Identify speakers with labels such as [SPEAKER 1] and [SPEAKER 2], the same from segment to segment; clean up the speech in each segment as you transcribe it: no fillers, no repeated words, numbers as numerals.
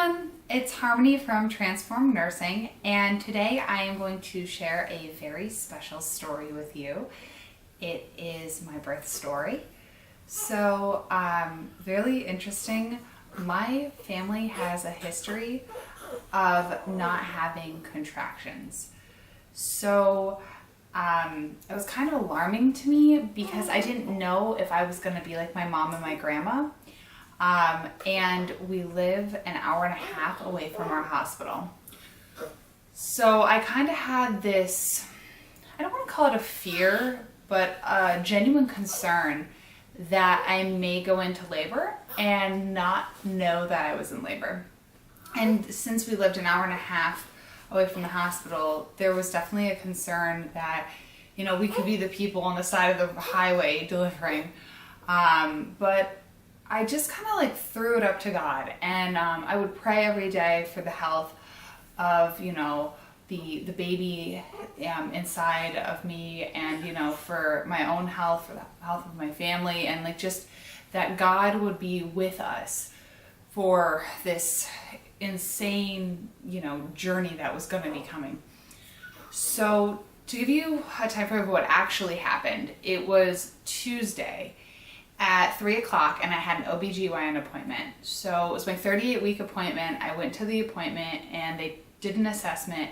[SPEAKER 1] everyone, it's Harmony from Transform Nursing, and today I am going to share a very special story with you. It is my birth story. So, really interesting. My family has a history of not having contractions. So, it was kind of alarming to me because I didn't know if I was going to be like my mom and my grandma. And we live an hour and a half away from our hospital. So I kind of had this, I don't want to call it a fear, but a genuine concern that I may go into labor and not know that I was in labor. And since we lived an hour and a half away from the hospital, there was definitely a concern that, you know, we could be the people on the side of the highway delivering. But I just kind of like threw it up to God, and I would pray every day for the health of, you know, the baby inside of me, and, you know, for my own health, for the health of my family, and like just that God would be with us for this insane, you know, journey that was going to be coming. So to give you a time frame of what actually happened, it was Tuesday at 3 o'clock, and I had an OBGYN appointment. So it was my 38-week appointment. I went to the appointment and they did an assessment,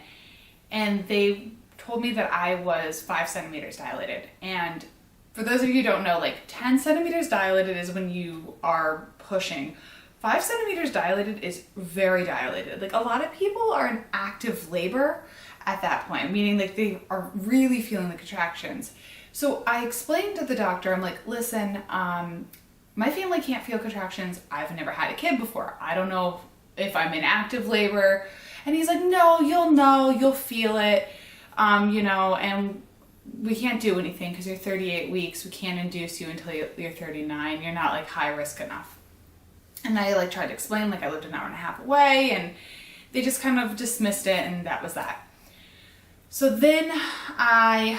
[SPEAKER 1] and they told me that I was 5 centimeters dilated. And for those of you who don't know, like 10 centimeters dilated is when you are pushing. 5 centimeters dilated is very dilated. Like a lot of people are in active labor at that point, meaning like they are really feeling the contractions. So I explained to the doctor, I'm like, listen, my family can't feel contractions. I've never had a kid before. I don't know if I'm in active labor. And he's like, no, you'll know, you'll feel it, you know, and we can't do anything because you're 38 weeks. We can't induce you until you're 39. You're not like high risk enough. And I like tried to explain, like I lived an hour and a half away, and they just kind of dismissed it, and that was that. So then I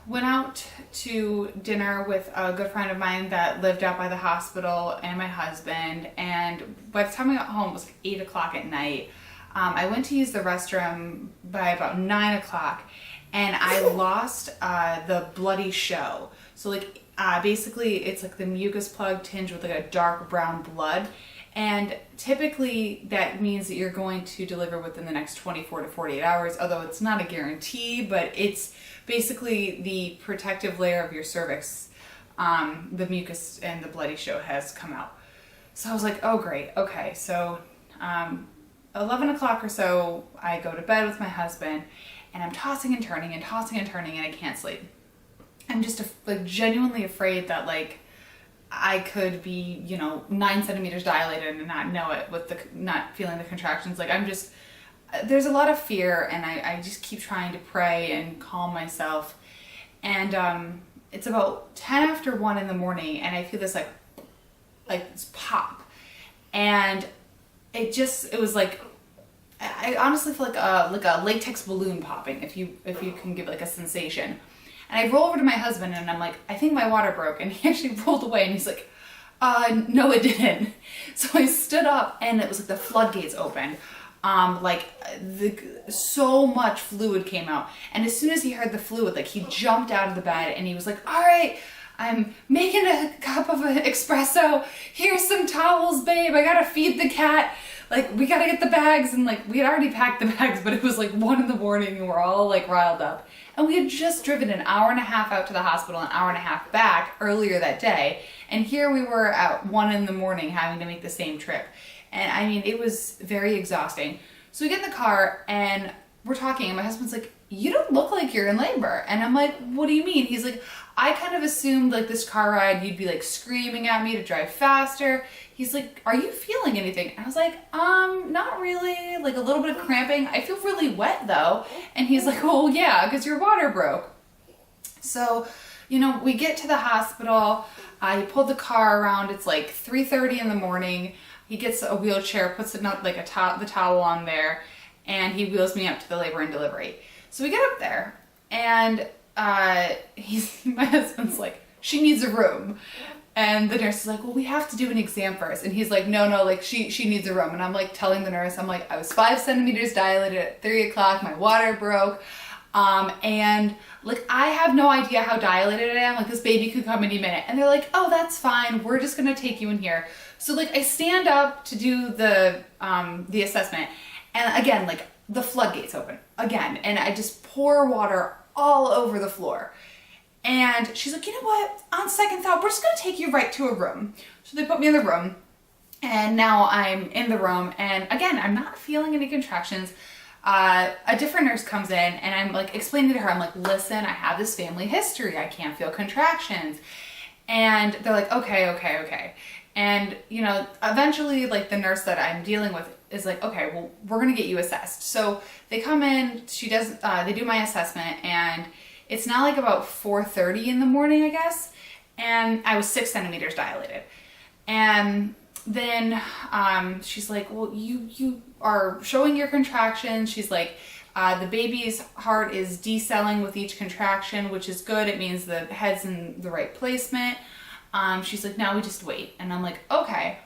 [SPEAKER 1] went out to dinner with a good friend of mine that lived out by the hospital, and my husband, and by the time I got home it was like 8 o'clock at night. I went to use the restroom by about 9 o'clock, and I lost the bloody show. So like basically it's like the mucus plug tinged with like a dark brown blood, and typically that means that you're going to deliver within the next 24 to 48 hours, although it's not a guarantee, but it's basically the protective layer of your cervix. The mucus and the bloody show has come out. So I was like, oh great, okay. So 11 o'clock or so, I go to bed with my husband, and I'm tossing and turning and tossing and turning, and I can't sleep. I'm just like genuinely afraid that like I could be, you know, 9 centimeters dilated and not know it with the not feeling the contractions. Like I'm just, there's a lot of fear, and I just keep trying to pray and calm myself. And it's about 10 after 1 in the morning, and I feel this like this pop, and it was like, I honestly feel like a latex balloon popping, if you can give like a sensation. And I roll over to my husband, and I'm like, I think my water broke. And he actually rolled away, and he's like, no, it didn't. So I stood up, and it was like the floodgates opened. So much fluid came out. And as soon as he heard the fluid, like he jumped out of the bed, and he was like, all right, I'm making a cup of an espresso. Here's some towels, babe. I gotta feed the cat. Like, we gotta get the bags. And like, we had already packed the bags, but it was like 1 in the morning, and we're all like riled up. And we had just driven an hour and a half out to the hospital, an hour and a half back earlier that day. And here we were at 1 in the morning having to make the same trip. And I mean, it was very exhausting. So we get in the car, and we're talking, and my husband's like, you don't look like you're in labor. And I'm like, what do you mean? He's like, I kind of assumed like this car ride, you'd be like screaming at me to drive faster. He's like, are you feeling anything? And I was like, not really, like a little bit of cramping. I feel really wet though. And he's like, oh yeah, because your water broke. So, you know, we get to the hospital. He pulled the car around. It's like 3:30 in the morning. He gets a wheelchair, puts it like the towel on there, and he wheels me up to the labor and delivery. So we get up there, and my husband's like, she needs a room. And the nurse is like, well, we have to do an exam first. And he's like, no, like she needs a room. And I'm like telling the nurse, I'm like, I was 5 centimeters dilated at 3 o'clock. My water broke. And like, I have no idea how dilated I am. Like, this baby could come any minute. And they're like, oh, that's fine. We're just going to take you in here. So like, I stand up to do the assessment. And again, like the floodgates open again. And I just pour water all over the floor. And she's like, you know what? On second thought, we're just going to take you right to a room. So they put me in the room. And now I'm in the room. And again, I'm not feeling any contractions. A different nurse comes in and I'm like explaining to her, I'm like, listen, I have this family history. I can't feel contractions. And they're like, okay. And, you know, eventually like the nurse that I'm dealing with is like, okay, well, we're going to get you assessed. So they come in, they do my assessment, and it's now like about 4:30 in the morning, I guess. And I was 6 centimeters dilated. And then she's like, well, you are showing your contractions. She's like, the baby's heart is decelling with each contraction, which is good. It means the head's in the right placement. She's like, now we just wait. And I'm like, okay.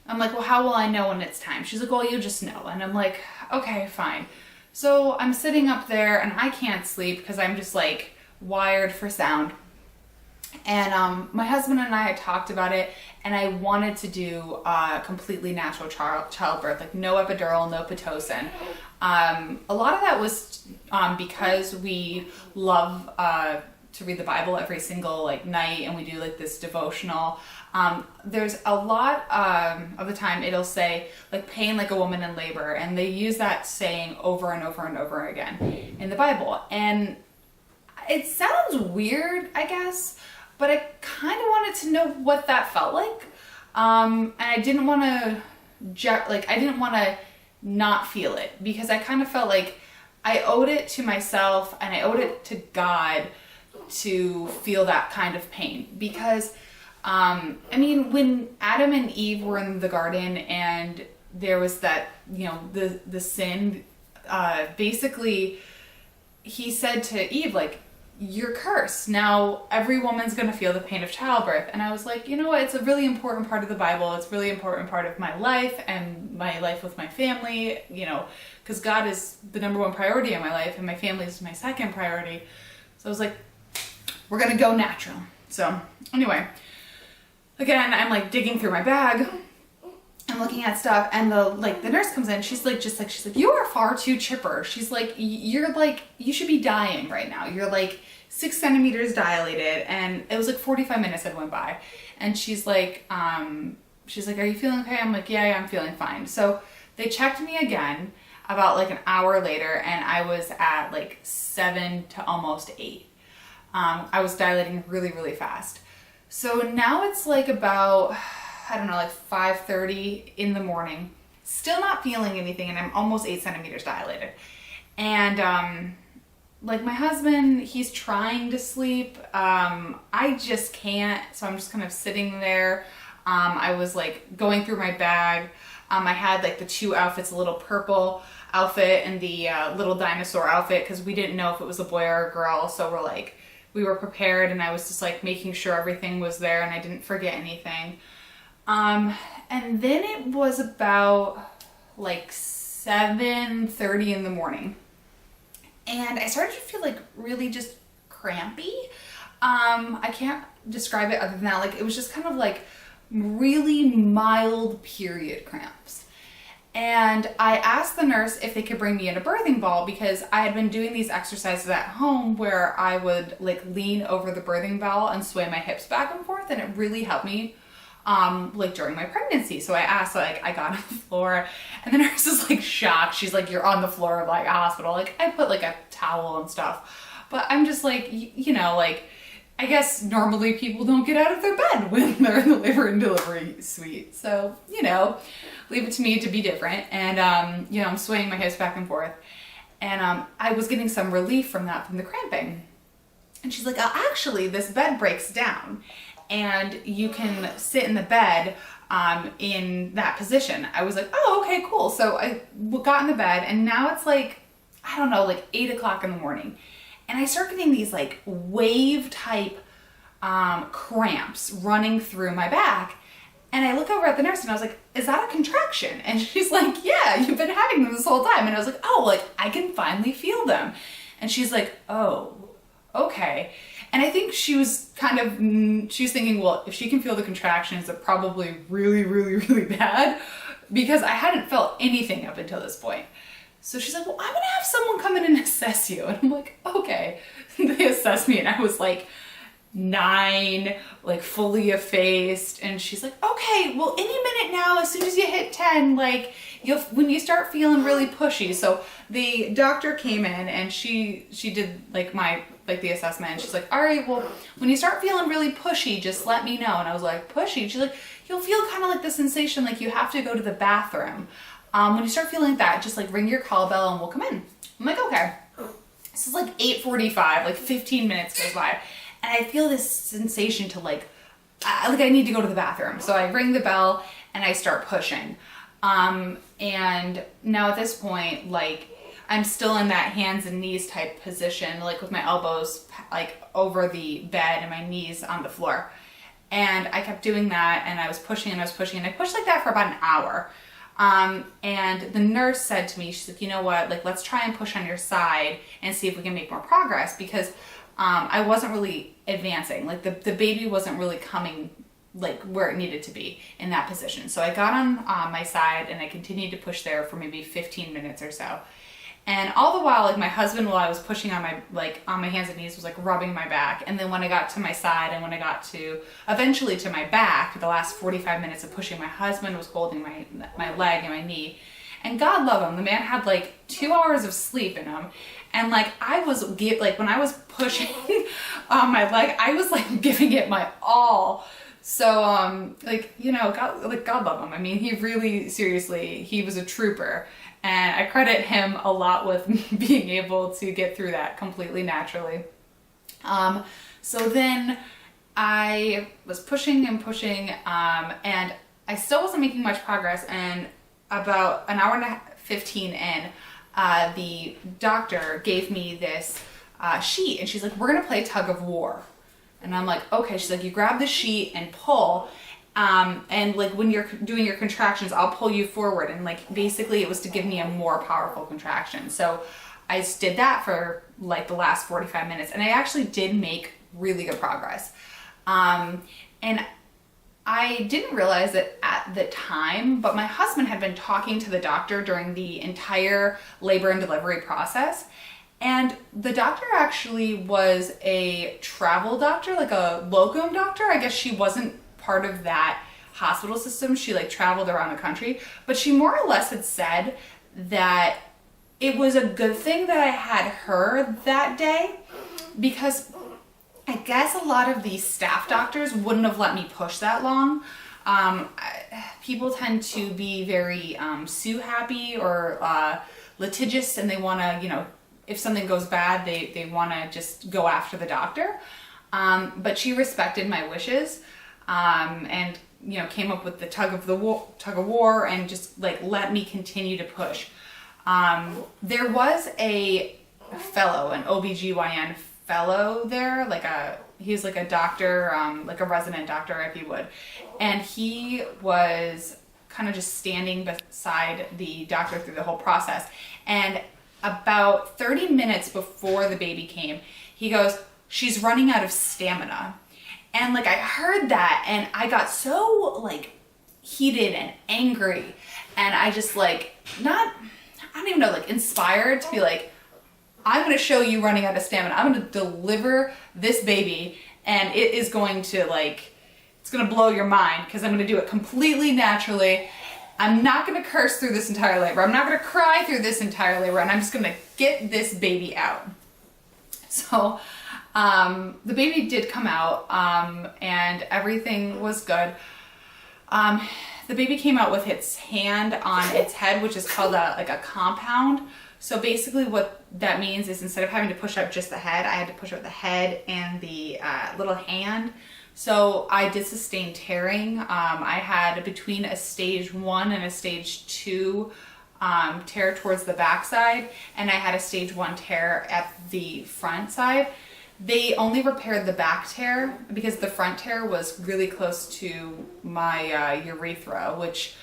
[SPEAKER 1] I'm like, well, how will I know when it's time? She's like, well, you just know. And I'm like, okay, fine. So I'm sitting up there and I can't sleep because I'm just like wired for sound. And my husband and I had talked about it, and I wanted to do completely natural childbirth, like no epidural, no Pitocin. A lot of that was because we love to read the Bible every single like night, and we do like this devotional. There's a lot of the time it'll say like pain like a woman in labor, and they use that saying over and over and over again in the Bible. And it sounds weird, I guess, but I kind of wanted to know what that felt like. And I didn't want to not feel it, because I kind of felt like I owed it to myself and I owed it to God to feel that kind of pain. Because I mean, when Adam and Eve were in the garden and there was that, you know, the sin, basically he said to Eve, like, you're cursed. Now every woman's going to feel the pain of childbirth. And I was like, you know what? It's a really important part of the Bible. It's a really important part of my life and my life with my family, you know, because God is the number one priority in my life and my family is my second priority. So I was like, we're going to go natural. So anyway, again, I'm like digging through my bag. I'm looking at stuff, and the nurse comes in. She's like, you are far too chipper. She's like, you're like, you should be dying right now. You're like 6 centimeters dilated. And it was like 45 minutes had went by. And she's like, are you feeling okay? I'm like, yeah, I'm feeling fine. So they checked me again about like an hour later, and I was at like 7 to almost 8. I was dilating really, really fast. So now it's like about, I don't know, like 5:30 in the morning, still not feeling anything, and I'm almost 8 centimeters dilated. And like my husband, he's trying to sleep. I just can't, so I'm just kind of sitting there. I was like going through my bag. I had like the 2 outfits, a little purple outfit and the little dinosaur outfit, because we didn't know if it was a boy or a girl, so we were prepared, and I was just like making sure everything was there and I didn't forget anything. And then it was about like 7:30 in the morning, and I started to feel like really just crampy. I can't describe it other than that. Like, it was just kind of like really mild period cramps. And I asked the nurse if they could bring me in a birthing ball, because I had been doing these exercises at home where I would like lean over the birthing ball and sway my hips back and forth, and it really helped me like during my pregnancy. So I asked, like, I got on the floor, and the nurse was like shocked. She's like, you're on the floor of like a hospital. Like, I put like a towel and stuff, but I'm just like, you know, like, I guess normally people don't get out of their bed when they're in the labor and delivery suite. So, you know, leave it to me to be different. And, you know, I'm swaying my hips back and forth, and I was getting some relief from that, from the cramping. And she's like, oh, actually, this bed breaks down, and you can sit in the bed in that position. I was like, oh, okay, cool. So I got in the bed, and now it's like, I don't know, like 8 o'clock in the morning. And I start getting these like wave type cramps running through my back. And I look over at the nurse and I was like, is that a contraction? And she's like, yeah, you've been having them this whole time. And I was like, oh, like I can finally feel them. And she's like, oh, okay. And I think she was she was thinking, well, if she can feel the contractions, they're probably really, really, really bad, because I hadn't felt anything up until this point. So she's like, well, I'm gonna have someone come in and assess you. And I'm like, okay. They assessed me and I was like 9, like fully effaced. And she's like, okay, well, any minute now, as soon as you hit 10, like when you start feeling really pushy. So the doctor came in and she did like the assessment, and she's like, all right, well, when you start feeling really pushy, just let me know. And I was like, pushy? And she's like, you'll feel kind of like the sensation like you have to go to the bathroom. When you start feeling that, just like ring your call bell and we'll come in. I'm like, okay. This is like 8:45, like 15 minutes goes by. And I feel this sensation to like I need to go to the bathroom. So I ring the bell and I start pushing. And now at this point, like I'm still in that hands and knees type position, like with my elbows like over the bed and my knees on the floor. And I kept doing that, and I was pushing and I was pushing, and I pushed like that for about an hour. And the nurse said to me, she's like, you know what, like let's try and push on your side and see if we can make more progress, because I wasn't really advancing. Like the baby wasn't really coming like where it needed to be in that position. So I got on my side and I continued to push there for maybe 15 minutes or so. And all the while, like my husband, while I was pushing on my hands and knees, was like rubbing my back. And then when I got to my side and when I got to eventually to my back, for the last 45 minutes of pushing, my husband was holding my leg and my knee. And God love him, the man had like 2 hours of sleep in him. And like I was when I was pushing on my leg, I was like giving it my all. So like, you know, God love him. I mean, he really, seriously, he was a trooper. And I credit him a lot with being able to get through that completely naturally. So then I was pushing and pushing, and I still wasn't making much progress. And about an hour and 15 in, the doctor gave me this sheet, and she's like, we're gonna play tug of war. And I'm like, okay. She's like, you grab the sheet and pull. And like when you're doing your contractions, I'll pull you forward. And like basically it was to give me a more powerful contraction. So I did that for like the last 45 minutes, and I actually did make really good progress. And I didn't realize it at the time, but my husband had been talking to the doctor during the entire labor and delivery process. And the doctor actually was a travel doctor, like a locum doctor. I guess she wasn't part of that hospital system. She like traveled around the country, but she more or less had said that it was a good thing that I had her that day, because I guess a lot of these staff doctors wouldn't have let me push that long. People tend to be very sue happy or litigious, and they want to, you know, if something goes bad, they want to just go after the doctor. But she respected my wishes. And you know, came up with the tug of war and just like let me continue to push. There was a fellow, an OBGYN fellow there, he was like a doctor, like a resident doctor, if you would. And he was kind of just standing beside the doctor through the whole process. And about 30 minutes before the baby came, he goes, she's running out of stamina. And like I heard that and I got so like heated and angry, and I just like I don't even know, like inspired to be like, I'm going to show you running out of stamina. I'm going to deliver this baby, and it is going to it's going to blow your mind, because I'm going to do it completely naturally. I'm not going to curse through this entire labor. I'm not going to cry through this entire labor, and I'm just going to get this baby out. So the baby did come out, and everything was good. The baby came out with its hand on its head, which is called a compound. So basically what that means is, instead of having to push up just the head, I had to push up the head and the little hand. So I did sustain tearing. I had between a stage 1 and a stage 2 tear towards the back side, and I had a stage 1 tear at the front side. They only repaired the back tear because the front tear was really close to my urethra, which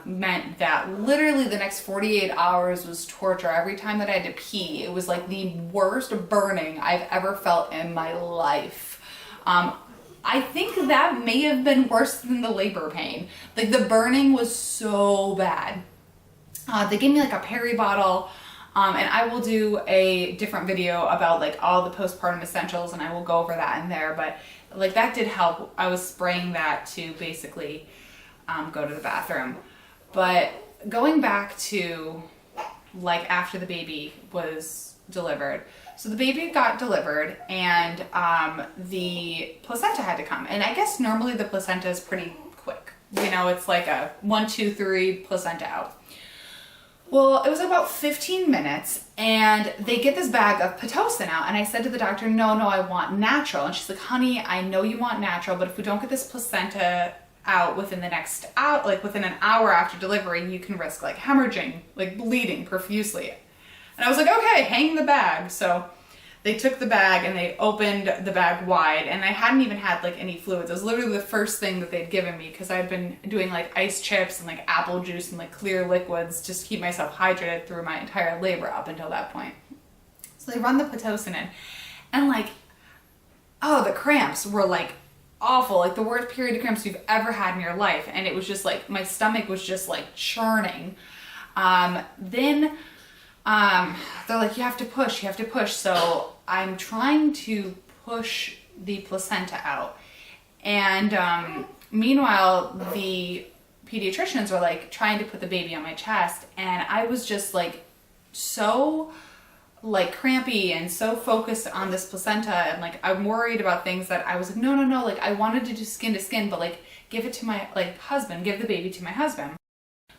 [SPEAKER 1] meant that literally the next 48 hours was torture. Every time that I had to pee, it was like the worst burning I've ever felt in my life. I think that may have been worse than the labor pain. Like, the burning was so bad. They gave me like a peri bottle. And I will do a different video about like all the postpartum essentials, and I will go over that in there, but like that did help. I was spraying that to basically go to the bathroom. But going back to like after the baby was delivered, so the baby got delivered and the placenta had to come. And I guess normally the placenta is pretty quick. You know, it's like a 1, 2, 3 placenta out. Well, it was about 15 minutes and they get this bag of Pitocin out, and I said to the doctor, no, I want natural. And she's like, honey, I know you want natural, but if we don't get this placenta out within the next hour, like within an hour after delivery, you can risk like hemorrhaging, like bleeding profusely. And I was like, okay, hang the bag. So they took the bag and they opened the bag wide, and I hadn't even had like any fluids. It was literally the first thing that they'd given me because I'd been doing like ice chips and like apple juice and like clear liquids just to keep myself hydrated through my entire labor up until that point. So they run the Pitocin in, and like, oh, the cramps were like awful, like the worst period of cramps you've ever had in your life. And it was just like, my stomach was just like churning. Then they're like, you have to push. So I'm trying to push the placenta out. And meanwhile, the pediatricians were like trying to put the baby on my chest. And I was just like so like crampy and so focused on this placenta. And like, I'm worried about things that I was like, no. Like, I wanted to do skin to skin, but like give it to my like husband, give the baby to my husband.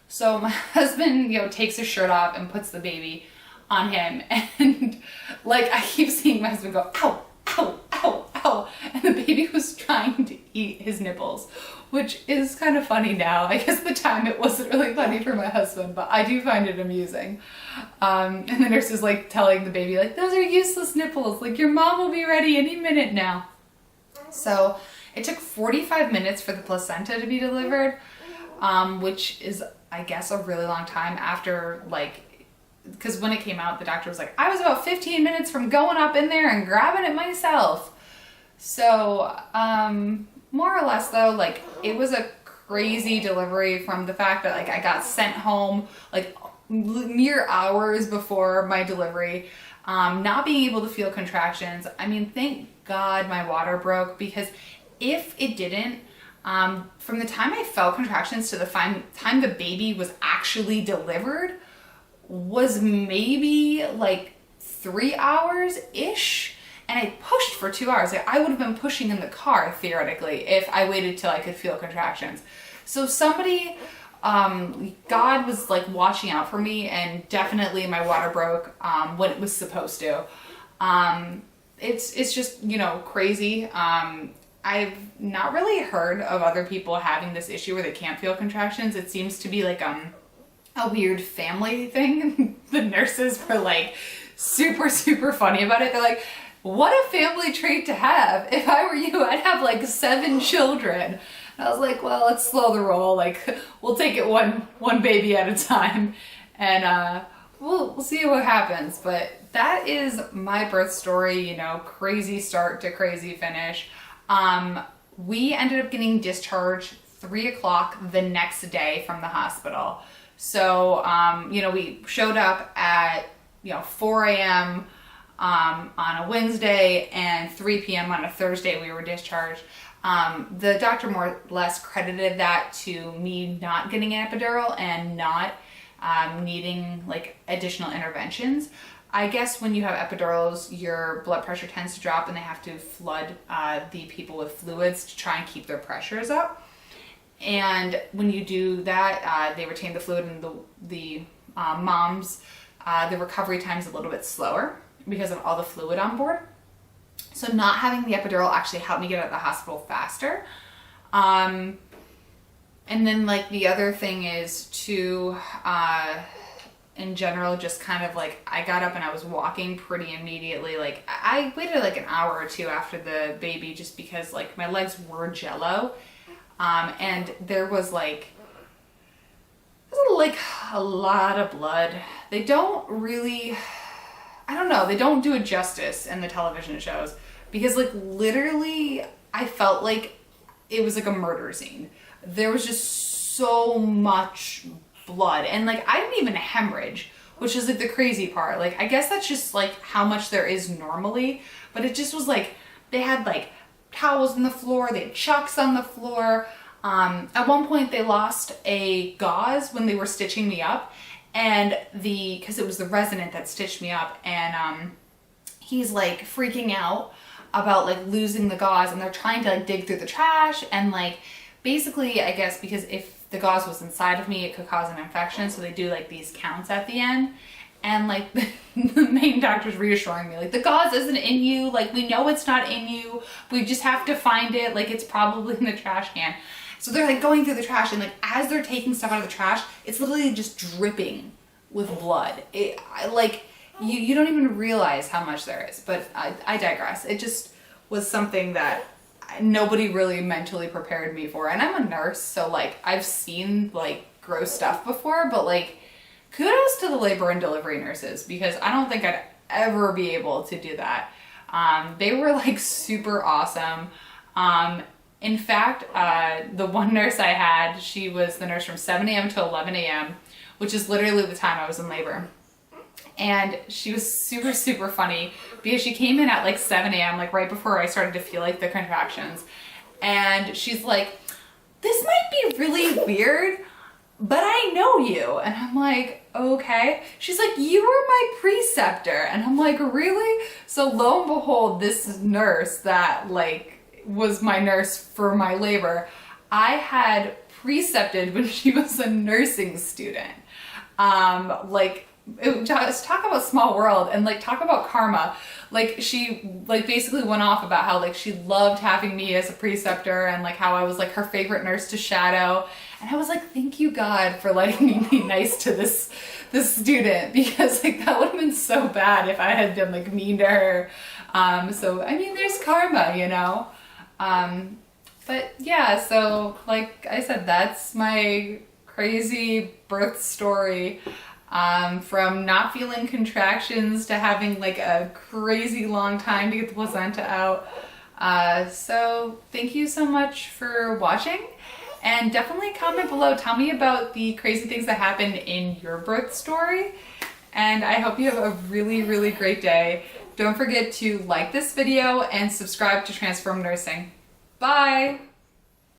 [SPEAKER 1] So my husband, you know, takes his shirt off and puts the baby on him. And like, I keep seeing my husband go, ow, ow, ow, ow. And the baby was trying to eat his nipples, which is kind of funny now. I guess at the time it wasn't really funny for my husband, but I do find it amusing. And the nurse is like telling the baby, like, those are useless nipples. Like, your mom will be ready any minute now. So it took 45 minutes for the placenta to be delivered, which is, I guess, a really long time after, like, because when it came out, the doctor was like, I was about 15 minutes from going up in there and grabbing it myself. So, more or less though, like, it was a crazy delivery from the fact that like I got sent home like mere hours before my delivery, not being able to feel contractions. I mean, thank God my water broke, because if it didn't, from the time I felt contractions to the time the baby was actually delivered was maybe like 3 hours-ish. And I pushed for 2 hours. Like, I would have been pushing in the car, theoretically, if I waited till I could feel contractions. So somebody, God was like watching out for me, and definitely my water broke when it was supposed to. It's just, you know, crazy. I've not really heard of other people having this issue where they can't feel contractions. It seems to be like a weird family thing. The nurses were like super, super funny about it. They're like, what a family trait to have. If I were you, I'd have like 7 children. And I was like, well, let's slow the roll. Like, we'll take it one baby at a time, and we'll see what happens. But that is my birth story, you know, crazy start to crazy finish. We ended up getting discharged 3 o'clock the next day from the hospital. So, you know, we showed up at, 4 a.m. On a Wednesday and 3 p.m. on a Thursday we were discharged. The doctor more or less credited that to me not getting an epidural and not needing like additional interventions. I guess when you have epidurals, your blood pressure tends to drop, and they have to flood the people with fluids to try and keep their pressures up. And when you do that, they retain the fluid, and the moms, the recovery time is a little bit slower because of all the fluid on board. So not having the epidural actually helped me get out of the hospital faster. And then like the other thing is to, in general, just kind of like, I got up and I was walking pretty immediately. Like I waited like an hour or two after the baby just because like my legs were jello. And there was like a lot of blood. They don't really, I don't know, they don't do it justice in the television shows because like literally I felt like it was like a murder scene. There was just so much blood and like I didn't even hemorrhage, which is like the crazy part. Like I guess that's just like how much there is normally, but it just was like they had like towels on the floor, they had chucks on the floor. At one point they lost a gauze when they were stitching me up, and because it was the resident that stitched me up, and he's like freaking out about like losing the gauze, and they're trying to like dig through the trash, and like basically I guess because if the gauze was inside of me it could cause an infection, so they do like these counts at the end. And like the main doctor's reassuring me, like the gauze isn't in you, like we know it's not in you, we just have to find it, like it's probably in the trash can. So they're like going through the trash, and like as they're taking stuff out of the trash, it's literally just dripping with blood. You don't even realize how much there is, but I digress. It just was something that nobody really mentally prepared me for. And I'm a nurse, so like I've seen like gross stuff before, but like kudos to the labor and delivery nurses, because I don't think I'd ever be able to do that. They were like super awesome. In fact, the one nurse I had, she was the nurse from 7 a.m. to 11 a.m., which is literally the time I was in labor. And she was super, super funny because she came in at like 7 a.m., like right before I started to feel like the contractions. And she's like, this might be really weird, but I know you. And I'm like, okay. She's like, you were my preceptor. And I'm like, really? So lo and behold, this nurse that like was my nurse for my labor, I had precepted when she was a nursing student. Just talk about small world and like talk about karma. Like she like basically went off about how like she loved having me as a preceptor and like how I was like her favorite nurse to shadow. And I was like, thank you God for letting me be nice to this student, because like that would have been so bad if I had been like mean to her. So I mean, there's karma, you know. But yeah, so like I said, that's my crazy birth story. From not feeling contractions to having like a crazy long time to get the placenta out. So thank you so much for watching, and definitely comment below. Tell me about the crazy things that happened in your birth story, and I hope you have a really, really great day. Don't forget to like this video and subscribe to Transform Nursing. Bye!